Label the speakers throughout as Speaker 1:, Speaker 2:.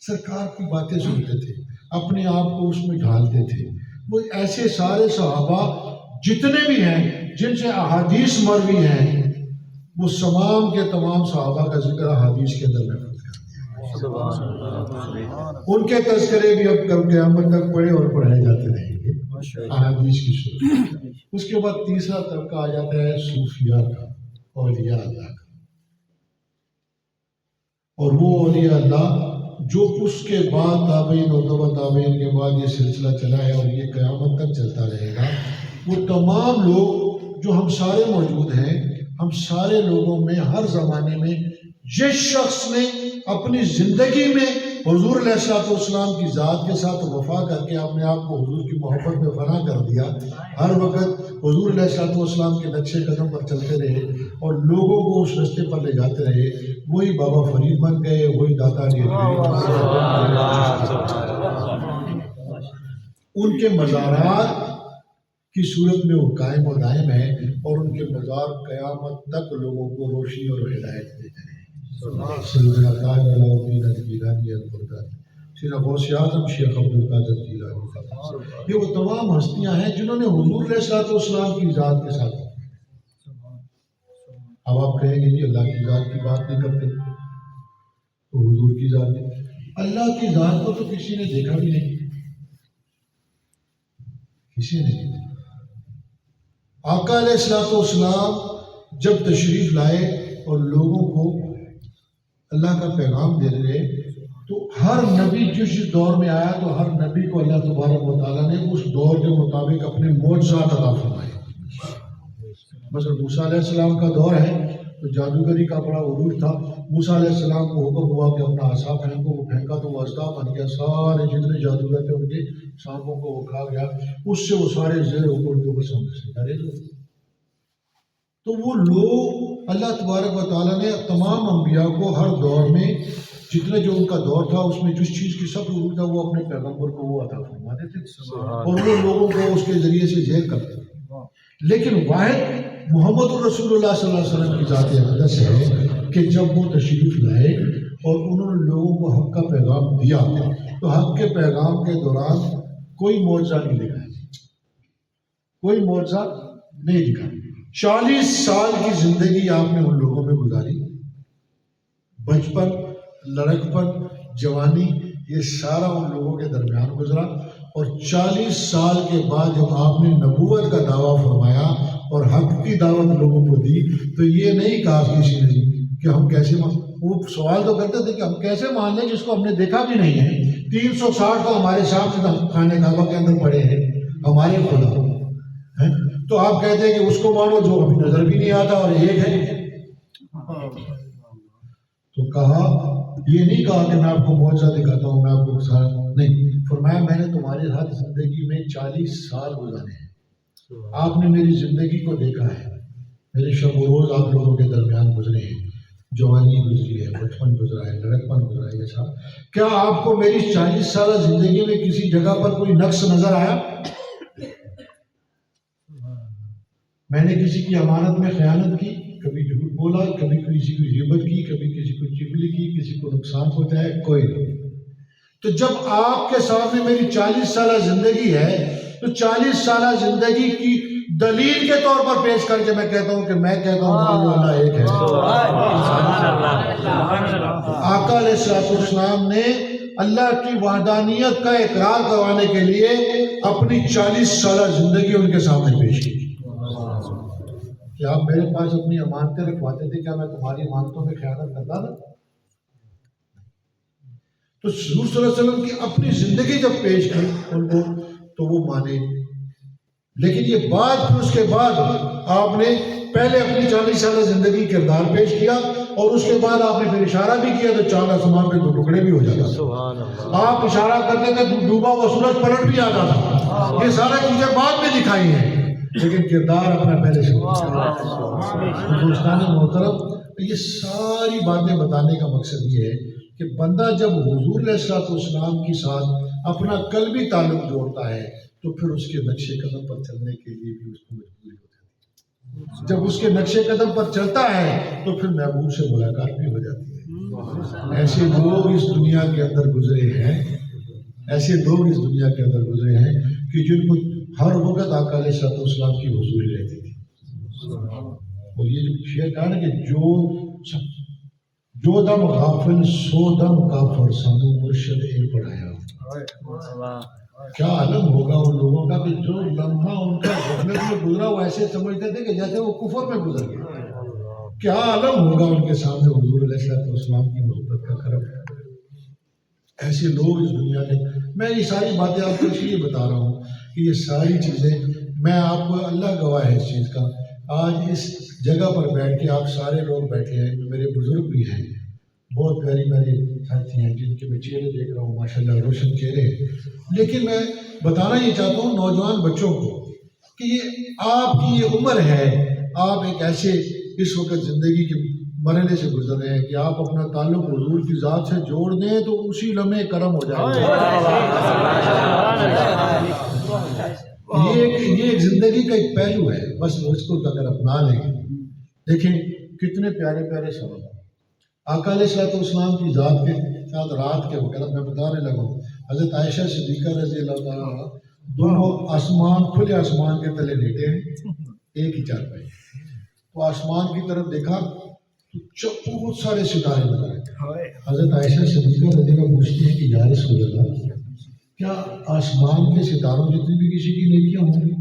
Speaker 1: سرکار کی باتیں سنتے تھے، اپنے آپ کو اس میں ڈھالتے تھے۔ وہ ایسے سارے صحابہ جتنے بھی ہیں جن سے احادیث مروی ہیں، وہ تمام کے تمام صحابہ کا ذکر احادیث کے اندر محفوظ کر دیا۔ ان کے تذکرے بھی اب کب قیامت تک پڑھے اور پڑھائے جاتے رہیں گے احادیث کی صورت۔ اس کے بعد تیسرا طبقہ آ جاتا ہے صوفیاء کا، اولیاء اللہ کا، اور وہ اولیاء اللہ جو اس کے بعد تابعین اور تبع تابعین کے بعد یہ سلسلہ چلا ہے اور یہ قیامت تک چلتا رہے گا۔ وہ تمام لوگ جو ہم سارے موجود ہیں، ہم سارے لوگوں میں ہر زمانے میں جس شخص نے اپنی زندگی میں حضور علیہ السلام کی ذات کے ساتھ وفا کر کے اپنے آپ کو حضور کی محبت میں فنا کر دیا، ہر وقت حضور علیہ السلام کے نقش قدم پر چلتے رہے اور لوگوں کو اس رستے پر لے جاتے رہے، وہی بابا فرید بن گئے، وہی داتا ان کے مزارات کی صورت میں وہ قائم و دائم ہے، اور ان کے مزار قیامت تک لوگوں کو روشنی اور ہدایت دیتے ہیں۔ سیدنا تاج الدین الجیلانی البغدادی، سیدنا غوث اعظم شیخ عبد القادر جیلانی، یہ وہ تمام ہستیاں ہیں جنہوں نے حضور علیہ السلام کی ذات کے ساتھ۔ اب آپ کہیں گے جی اللہ کی ذات کی بات نہیں کرتے تو حضور کی ذات ہے۔ اللہ کی ذات کو تو کسی نے دیکھا بھی نہیں، کسی نے نہیں۔ آقا علیہ السلام جب تشریف لائے اور لوگوں کو اللہ کا پیغام دے رہے، تو ہر نبی جس دور میں آیا تو ہر نبی کو اللہ تبارک و تعالیٰ نے اس دور کے مطابق اپنے معجزات عطا فرمائے۔ مثلا موسیٰ علیہ السلام کا دور ہے تو جادوگری کا بڑا عروج تھا، موسیٰ علیہ السلام کو حکم ہوا کہ اپنا عصا پھینکو، وہ پھینکا تو وہ اژدہا بن گیا، سارے جتنے جادوگر تھے ان کے سانپوں کو وہ کھا گیا، اس سے وہ سارے زیر اوپر کے اوپر سمجھ سے ڈرے ہوئے۔ تو وہ لوگ اللہ تبارک و تعالیٰ نے تمام انبیاء کو ہر دور میں جتنے جو ان کا دور تھا اس میں جس چیز کی سب ضرورت تھا وہ اپنے پیغمبر کو وہ عطا فرماتے تھے اور وہ لوگوں کو اس کے ذریعے سے ذیل کرتے تھے۔ لیکن واحد محمد الرسول اللہ صلی اللہ علیہ وسلم کی ذات اقدس ہے کہ جب وہ تشریف لائے اور انہوں نے لوگوں کو حق کا پیغام دیا تو حق کے پیغام کے دوران کوئی معجزہ نہیں دکھایا، کوئی معجزہ نہیں دکھایا۔ 40 سال کی زندگی آپ نے ان لوگوں میں گزاری، بچپن، لڑکپن، جوانی، یہ سارا ان لوگوں کے درمیان گزرا، اور 40 سال کے بعد جب آپ نے نبوت کا دعویٰ فرمایا اور حق کی دعوت لوگوں کو دی تو یہ نہیں کہا کسی نے کہ ہم کیسے وہ سوال تو کرتے تھے کہ ہم کیسے مان لیں جس کو ہم نے دیکھا بھی نہیں ہے، 360 تو ہمارے سامنے خانے کعبہ کے اندر پڑے ہیں ہمارے خدا ہیں، تو آپ کہتے ہیں کہ اس کو مانو جو ابھی نظر بھی نہیں آتا اور ایک ہے۔ تو کہا یہ نہیں کہا کہ میں آپ کو معجزہ دکھاتا ہوں، میں آپ کو سارا نہیں، فرمایا میں نے تمہارے ساتھ زندگی میں 40 سال گزارے ہیں، آپ نے میری زندگی کو دیکھا ہے، میرے شب و روز آپ لوگوں کے درمیان گزرے ہیں، جوانی گزری ہے، بچپن گزرا ہے، لڑکپن گزرا ہے، ایسا کیا آپ کو میری 40 سالہ زندگی میں کسی جگہ پر کوئی نقص نظر آیا؟ میں نے کسی کی امانت میں خیانت کی، کبھی جھوٹ بولا، کبھی کسی کی غیبت کی، کبھی کسی کو چغلی کی، کسی کو نقصان پہنچایا؟ کوئی نہیں۔ تو جب آپ کے سامنے میری 40 سالہ زندگی ہے تو 40 سالہ زندگی کی دلیل کے طور پر پیش کر کے میں کہتا ہوں کہ میں کہتا ہوں اللہ ایک ہے۔ آقا علیہ السلام نے اللہ کی وحدانیت کا اقرار کروانے کے لیے اپنی 40 سالہ زندگی ان کے سامنے پیش کی۔ کیا آپ میرے پاس اپنی امانتیں رکھواتے تھے؟ کیا میں تمہاری امانتوں میں خیانت کرتا تھا؟ تو حضور صلی اللہ علیہ وسلم کی اپنی زندگی جب پیش کی ان کو تو وہ مانے، لیکن یہ بات پھر اس کے بعد آپ نے پہلے اپنی 40 سالہ زندگی کردار پیش کیا اور اس کے بعد آپ نے پھر اشارہ بھی کیا تو چاند آسمان پہ 2 ٹکڑے بھی ہو جاتا، آپ اشارہ کرتے تھے ڈوبا ہوا سورج پلٹ بھی آتا تھا، یہ سارا چیزیں بعد میں دکھائی ہیں لیکن کردار اپنا پہلے سے۔ دوستان محترم، یہ ساری باتیں بتانے کا مقصد یہ ہے کہ بندہ جب حضور علیہ السلام کے ساتھ اپنا قلبی تعلق جوڑتا ہے تو پھر اس کے نقش قدم پر چلنے کے لیے بھی اس کو مجبوری ہوتی ہے۔ جب اس کے نقش قدم پر چلتا ہے تو پھر محبوب سے ملاقات بھی ہو جاتی ہے۔ ایسے لوگ اس دنیا کے اندر گزرے ہیں، ایسے لوگ اس دنیا کے اندر گزرے ہیں کہ جن کو ہر وقت آقا علیہ الصلوۃ والسلام کی حضوری رہتی تھی۔ اور یہ جو شعر کہا نا کہ جو دم غافل سو دم کافر سانو مرشد اے پڑھایا، کیا عالم ہوگا ان لوگوں کا کہ جو لمحہ ان کا غفلت میں گزرا وہ ایسے سمجھتے تھے کہ جیسے وہ کفر میں گزر گئے۔ کیا عالم ہوگا ان کے سامنے حضور علیہ السلام کی محبت کا کرم۔ ایسے لوگ اس دنیا میں، میں یہ ساری باتیں آپ کو اس لیے بتا رہا ہوں کہ یہ ساری چیزیں میں آپ کو، اللہ گواہ ہے اس چیز کا، آج اس جگہ پر بیٹھ کے آپ سارے لوگ بیٹھے ہیں، میرے بزرگ بھی ہیں، بہت پیاری پیاری ساتھی ہیں جن کے میں چہرے دیکھ رہا ہوں، ماشاءاللہ روشن چہرے، لیکن میں بتانا یہ چاہتا ہوں نوجوان بچوں کو کہ یہ آپ کی یہ عمر ہے، آپ ایک ایسے اس وقت زندگی کے مرحلے سے گزر رہے ہیں کہ آپ اپنا تعلق حضور کی ذات سے جوڑ دیں تو اسی لمحے کرم ہو جائے گا۔ یہ ایک زندگی کا ایک پہلو ہے، بس اس کو اگر اپنا لیں۔ دیکھیں کتنے پیارے پیارے سوال آقا علیہ السلام کی ذات کے ساتھ رات کے وقت میں بتانے لگا ہوں، حضرت عائشہ صدیقہ رضی اللہ تعالیٰ دونوں آسمان، کھلے آسمان کے تلے لیٹے ہیں، ایک ہی چارپائی، تو آسمان کی طرف دیکھا تو بہت سارے ستارے نظر آئے۔ حضرت عائشہ صدیقہ رضی اللہ پوچھتی ہیں کہ یا رسول اللہ، کیا آسمان کے ستاروں جتنی بھی کسی کی نیکیاں ہوں گی؟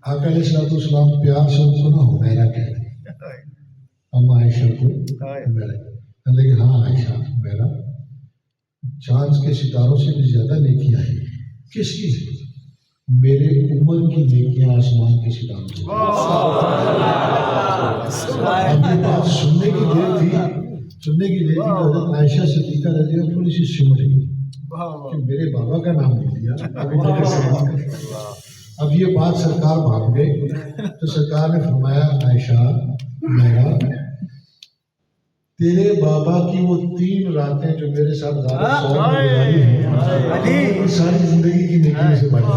Speaker 1: آقا علیہ السلام پیار سے ان کو نہ حمیرہ کہتے ہیں، اما عائشہ کو حمیرہ، لیکن ہاں عائشہ حمیرہ، چاند کے ستاروں سے بھی زیادہ نیکیاں ہیں۔ کس کی؟ میرے عمر کی نیکیاں آسمان کے ستاروں سے۔ اب یہ بات سننے کی دیر تھی حضرت عائشہ صدیقہ رضی اللہ تھوڑی سی سمجھ گئی کہ میرے بابا کا نام لے دیا ابھی تک صدیقہ۔ اب یہ بات سرکار بھاگ گئے تو سرکار نے فرمایا عائشہ میرا، تیرے بابا کی وہ 3 راتیں جو میرے ساتھ زیادہ سوال میں گزاری ہیں ساری زندگی کی نیکیوں سے بڑھ گئی۔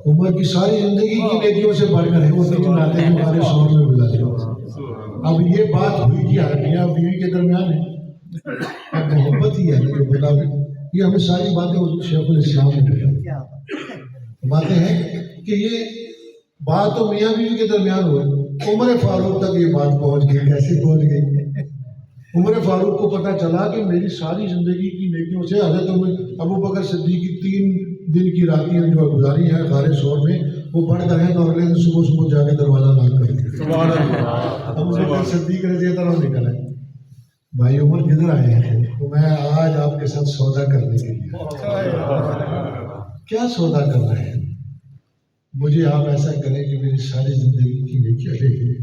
Speaker 1: عمر کی ساری زندگی کی نیکیوں سے بڑھ کر ہے وہ 3 راتیں جو ہمارے سوال میں گزاری۔ اب یہ بات ہوئی کہ میاں بیوی کے درمیان ہے، اب محبت ہی ہے جو بتا، یہ ہمیں ساری باتیں حضور شیخ الاسلام نے بتائی۔ باتیں ہیں کہ یہ بات تو میاں بیوی کے درمیان ہوئی، عمر فاروق تک یہ بات پہنچ گئی۔ کیسے پہنچ گئی؟ عمر فاروق کو پتہ چلا کہ میری ساری زندگی کی نیکیوں سے حضرت ابو بکر صدیق کی 3 دن کی راتیں جو گزاری ہیں غار ثور میں وہ بڑھ کر ہیں، تو اگلے دن صبح صبح جا کے دروازہ لاک کر دیا۔ ابو بکر صدیق رضی اللہ عنہ نکل آئے، بھائی عمر کدھر آئے ہیں؟ تو میں آج آپ کے ساتھ سودا کرنے کے لیے۔ کیا سودا کر رہے ہیں؟ مجھے آپ ایسا کریں کہ میری ساری زندگی کی نیکیاں لے لیں،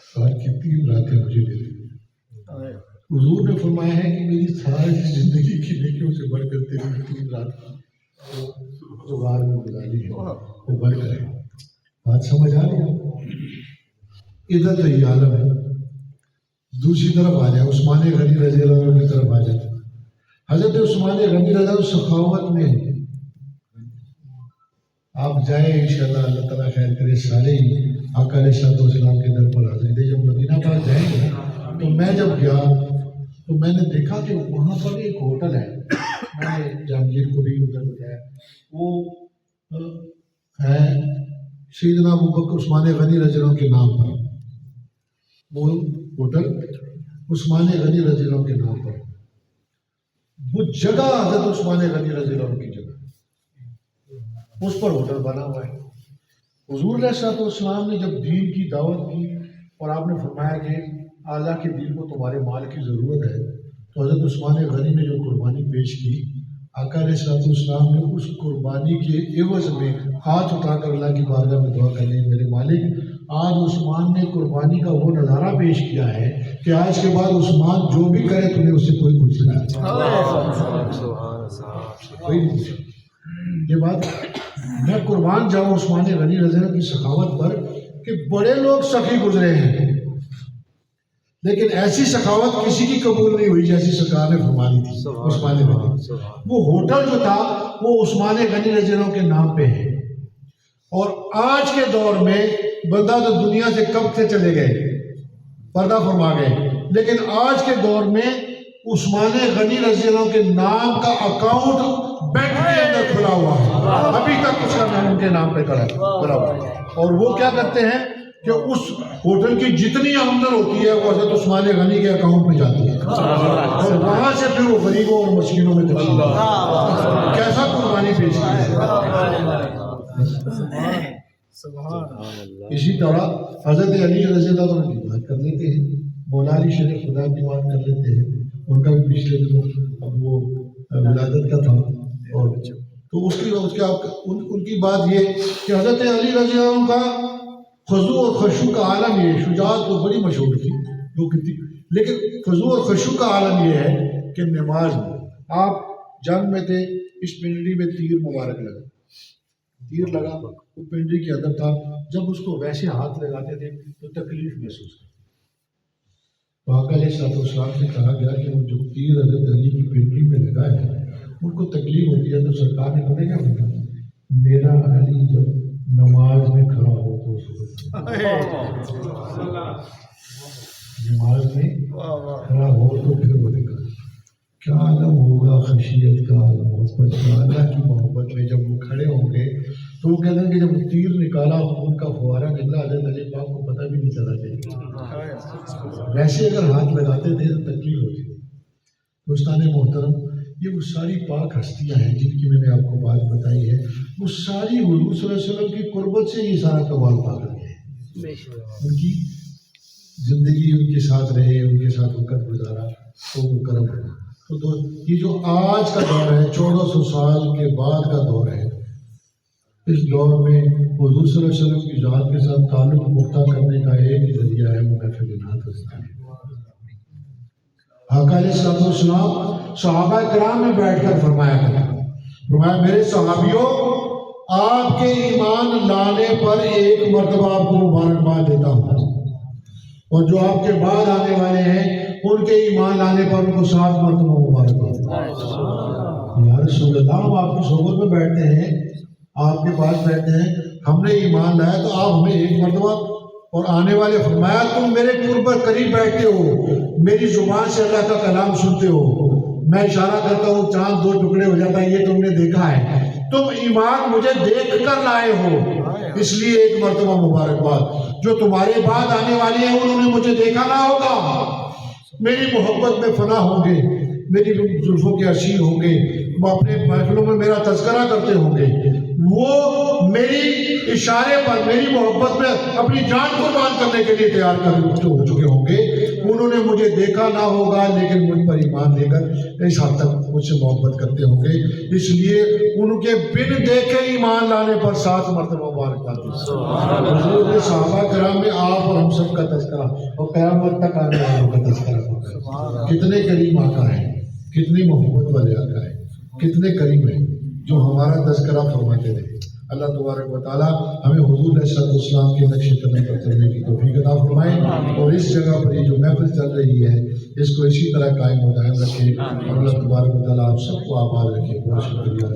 Speaker 1: سال کی 3 راتیں مجھے دے دیں۔ حضور نے فرمایا ہے کہ میری ساری زندگی کی نیکیوں سے بڑھ کر تیری 3 رات جو غار میں گزاری ہے وہ بڑھ کر ہے۔ بات سمجھ آ رہی ہے؟ ادھر تو یہ عالم ہے، دوسری طرف آ جائے، عثمان غنی رضی اللہ عنہ کی طرف آ جائے۔ حضرت عثمان غنی رضی اللہ سخاوت میں آپ جائیں انشاءاللہ، اللہ تعالیٰ خیر کرے، سارے ہی آقا علیہ السلام کے در پر حاضر تھے۔ جب مدینہ پاک جائیں گے تو میں جب گیا تو میں نے دیکھا کہ وہاں پر ایک ہوٹل ہے، میں نے جہانگیر کو بھی ادھر بتایا، وہ ہے سیدنا ابو بکر عثمان غنی رضی اللہ کے نام پر، وہ ہوٹل عثمان غنی رضی اللہ کے نام پر، وہ جگہ حضرت عثمان غنی رضی اللہ کی جگہ، اس پر ہوٹل بنا ہوا ہے۔ حضور علیہ السلام نے جب دین کی دعوت کی اور آپ نے فرمایا کہ اللہ کے دین کو تمہارے مال کی ضرورت ہے، تو حضرت عثمان غنی نے جو قربانی پیش کی، آقا علیہ السلام نے اس قربانی کے عوض میں ہاتھ اٹھا کر اللہ کی بارگاہ میں دعا کر لی، میرے مالک آج عثمان نے قربانی کا وہ نظارہ پیش کیا ہے کہ آج کے بعد عثمان جو بھی کرے تمہیں اس سے کوئی پوچھ نہیں، کوئی نہیں پوچھے۔ یہ بات میں قربان جاؤں عثمان غنی رضی اللہ کی سخاوت پر کہ بڑے لوگ سخی گزرے ہیں، لیکن ایسی سخاوت کسی کی قبول نہیں ہوئی جیسی سرکار نے فرمانی تھی عثمان غنی۔ وہ ہوٹل جو تھا وہ عثمان غنی رضی اللہ عنہ کے نام پہ ہے، اور آج کے دور میں بندہ تو دنیا سے کب سے چلے گئے، پردہ فرما گئے، لیکن آج کے دور میں عثمان غنی رضی اللہ عنہ کے نام کا اکاؤنٹ بینک کے اندر کھلا ہوا ہے، ابھی تک اس کا نام ان کے نام پہ کھلا ہوا ہے، اور وہ کیا کرتے ہیں کہ اس ہوٹل کی جتنی آمدن ہوتی ہے وہ حضرت عثمان غنی کے اکاؤنٹ میں جاتی ہے، اور وہاں سے پھر وہ غریبوں اور مسکینوں میں تقسیم ہے۔ کیسا قربانی پیش کی ہے۔ اسی طرح حضرت علی رضی اللہ عنہ کی بات کر لیتے ہیں، مولا علی شریف خدا کی بات کر لیتے ہیں، ان کا بھی پچھلے دنوں اب وہ ولادت کا تھا، اور تو ان کی بات یہ کہ حضرت علی رضی اللہ عنہ کا خضوع اور خشوع کا عالم یہ، شجاعت تو بڑی مشہور تھی لیکن خضوع اور خشوع کا عالم یہ ہے کہ نماز میں آپ جنگ میں تھے، اس پنڈلی میں تیر مبارک لگا، تیر لگا وہ پنڈلی کے اندر تھا، جب اس کو ویسے ہاتھ لگاتے تھے تو تکلیف محسوس کرتے، تو آقا علیہ السلام سے کہا گیا کہ وہ جو تیر حضرت علی کی پنڈلی میں لگا ہے ان کو تکلیف ہوتی ہے، تو سرکار نے پتہ کیا بتایا، میرا علی جب نماز میں کھڑا ہو تو نماز میں کھڑا ہو تو پھر وہ دیکھا کیا عالم ہوگا، خشیت کا، محبت کا، اللہ کی محبت میں جب وہ کھڑے ہوں گے تو وہ کہتے ہیں کہ جب تیر نکالا خون کا فوارہ نکلا، حضرت علی پاک کو پتہ بھی نہیں چلا چاہیے، ویسے اگر ہاتھ لگاتے تھے تو تکلیف ہوتی تھی۔ دوستان محترم، یہ وہ ساری پاک ہستیاں ہیں جن کی میں نے آپ کو بات بتائی ہے، وہ ساری حضور صلی اللہ علیہ وسلم کی قربت سے یہ سارا کمال پا کر گئے، ان کی زندگی ان کے ساتھ رہے، ان کے ساتھ وقت گزارا تو وہ کرم ہوا۔ تو یہ جو آج کا دور ہے، 1400 سال کے بعد کا دور ہے، اس دور میں حضور صلی اللہ علیہ وسلم کی ذات کے ساتھ تعلق پختہ کرنے کا ایک ہی ذریعہ ہے، وہ محفل نعت ہے۔ آقا علیہ السلام صحابہ کرام میں بیٹھ کر فرمایا میرے صحابیوں، آپ کے ایمان لانے پر ایک مرتبہ آپ کو مبارکباد دیتا ہوں، اور جو آپ کے بعد آنے والے ہیں ان کے ایمان لانے پر ان کو 7 مرتبہ مبارکباد۔ یا رسول اللہ، ہم آپ کی صحبت میں بیٹھتے ہیں، آپ کے پاس بیٹھتے ہیں، ہم نے ایمان لایا تو آپ ہمیں ایک مرتبہ، اور آنے والے فرمایا تم میرے قرب پر قریب بیٹھتے ہو، میری زبان سے اللہ کا کلام سنتے ہو، میں اشارہ کرتا ہوں چاند 2 ٹکڑے ہو جاتا ہے، یہ تم نے دیکھا ہے، تم ایمان مجھے دیکھ کر لائے ہو، اس لیے ایک مرتبہ مبارکباد۔ جو تمہارے بعد آنے والے ہیں انہوں نے مجھے دیکھا نہ ہوگا، میری محبت میں فنا ہوں گے، میری زلفوں کے اسیر ہوں گے، وہ اپنے محفلوں میں میرا تذکرہ کرتے ہوں گے، وہ میری اشارے پر، میری محبت میں اپنی جان قربان کرنے کے لیے تیار ہو چکے ہوں گے، انہوں نے مجھے دیکھا نہ ہوگا لیکن مجھ پر ایمان لے کر اس حد تک مجھ سے محبت کرتے ہوں گے، اس لیے ان کے بن دیکھے ایمان لانے پر 7 مرتبہ مبارکباد دی۔ حضور نے صحابہ کرام میں آپ اور ہم سب کا تذکرہ اور قیامت تک آنے والوں کا تذکرہ ہوگا۔ کتنے کریم آقا ہیں، کتنی محبت والے آقا ہیں، کتنے کریم ہیں جو ہمارا تذکرہ فرماتے تھے۔ اللہ تبارک و تعالیٰ ہمیں حضور علیہ السلام کے نقش قدم پر چلنے کی توفیق عطا فرمائے، اور اس جگہ پر یہ جو محفل چل رہی ہے اس کو اسی طرح قائم و دائم رکھے، اور اللہ تبارک و تعالیٰ آپ سب کو آباد رکھے۔ بہت شکریہ۔